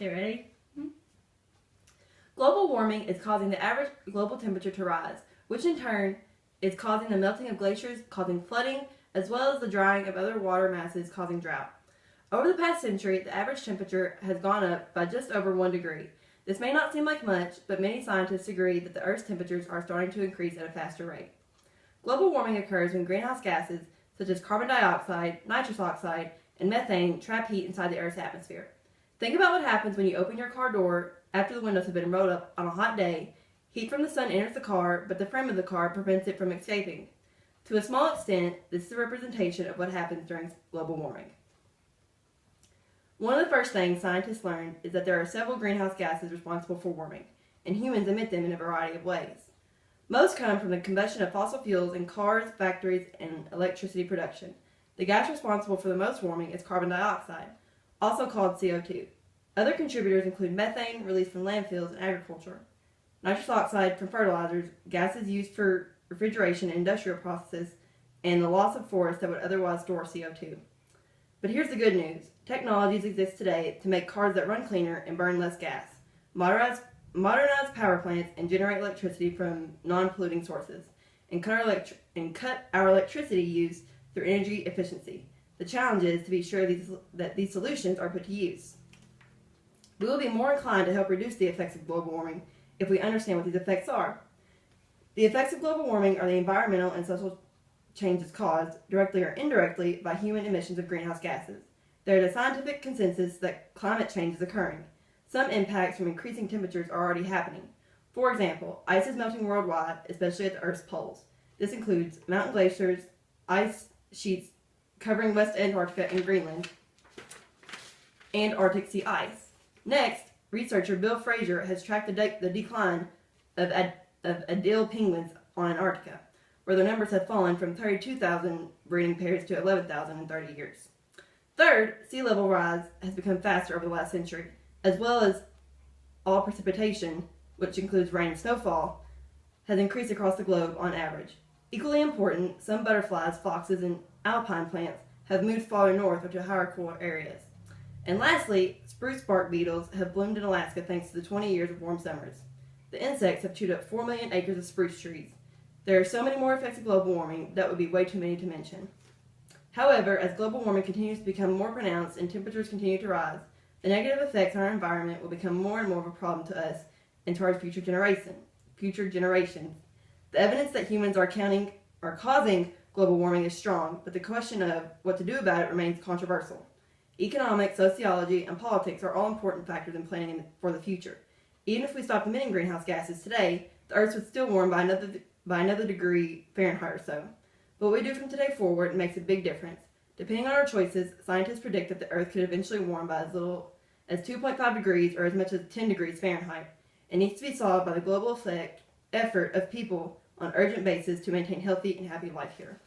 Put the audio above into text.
Okay, ready? Global warming is causing the average global temperature to rise, which in turn is causing the melting of glaciers, causing flooding, as well as the drying of other water masses, causing drought. Over the past century, the average temperature has gone up by just over 1 degree. This may not seem like much, but many scientists agree that the Earth's temperatures are starting to increase at a faster rate. Global warming occurs when greenhouse gases, such as carbon dioxide, nitrous oxide, and methane, trap heat inside the Earth's atmosphere. Think about what happens when you open your car door after the windows have been rolled up on a hot day. Heat from the sun enters the car, but the frame of the car prevents it from escaping. To a small extent, this is a representation of what happens during global warming. One of the first things scientists learned is that there are several greenhouse gases responsible for warming, and humans emit them in a variety of ways. Most come from the combustion of fossil fuels in cars, factories, and electricity production. The gas responsible for the most warming is carbon dioxide, also called CO2. Other contributors include methane released from landfills and agriculture, nitrous oxide from fertilizers, gases used for refrigeration and industrial processes, and the loss of forests that would otherwise store CO2. But here's the good news. Technologies exist today to make cars that run cleaner and burn less gas, modernize power plants, and generate electricity from non-polluting sources, and cut our electricity use through energy efficiency. The challenge is to be sure that these solutions are put to use. We will be more inclined to help reduce the effects of global warming if we understand what these effects are. The effects of global warming are the environmental and social changes caused, directly or indirectly, by human emissions of greenhouse gases. There is a scientific consensus that climate change is occurring. Some impacts from increasing temperatures are already happening. For example, ice is melting worldwide, especially at the Earth's poles. This includes mountain glaciers, ice sheets covering West Antarctica and Greenland, and Arctic sea ice. Next, researcher Bill Fraser has tracked the decline of Adelie penguins on Antarctica, where their numbers have fallen from 32,000 breeding pairs to 11,000 in 30 years. Third, sea level rise has become faster over the last century, as well as all precipitation, which includes rain and snowfall, has increased across the globe on average. Equally important, some butterflies, foxes, and alpine plants have moved farther north or to higher cool areas. And lastly, spruce bark beetles have bloomed in Alaska thanks to the 20 years of warm summers. The insects have chewed up 4 million acres of spruce trees. There are so many more effects of global warming that would be way too many to mention. However, as global warming continues to become more pronounced and temperatures continue to rise, the negative effects on our environment will become more and more of a problem to us and to our future generations. The evidence that humans are causing global warming is strong, but the question of what to do about it remains controversial. Economics, sociology, and politics are all important factors in planning for the future. Even if we stopped emitting greenhouse gases today, the Earth would still warm by another degree Fahrenheit or so. But what we do from today forward makes a big difference. Depending on our choices, scientists predict that the Earth could eventually warm by as little as 2.5 degrees or as much as 10 degrees Fahrenheit. It needs to be solved by the global effort of people on an urgent basis to maintain healthy and happy life here.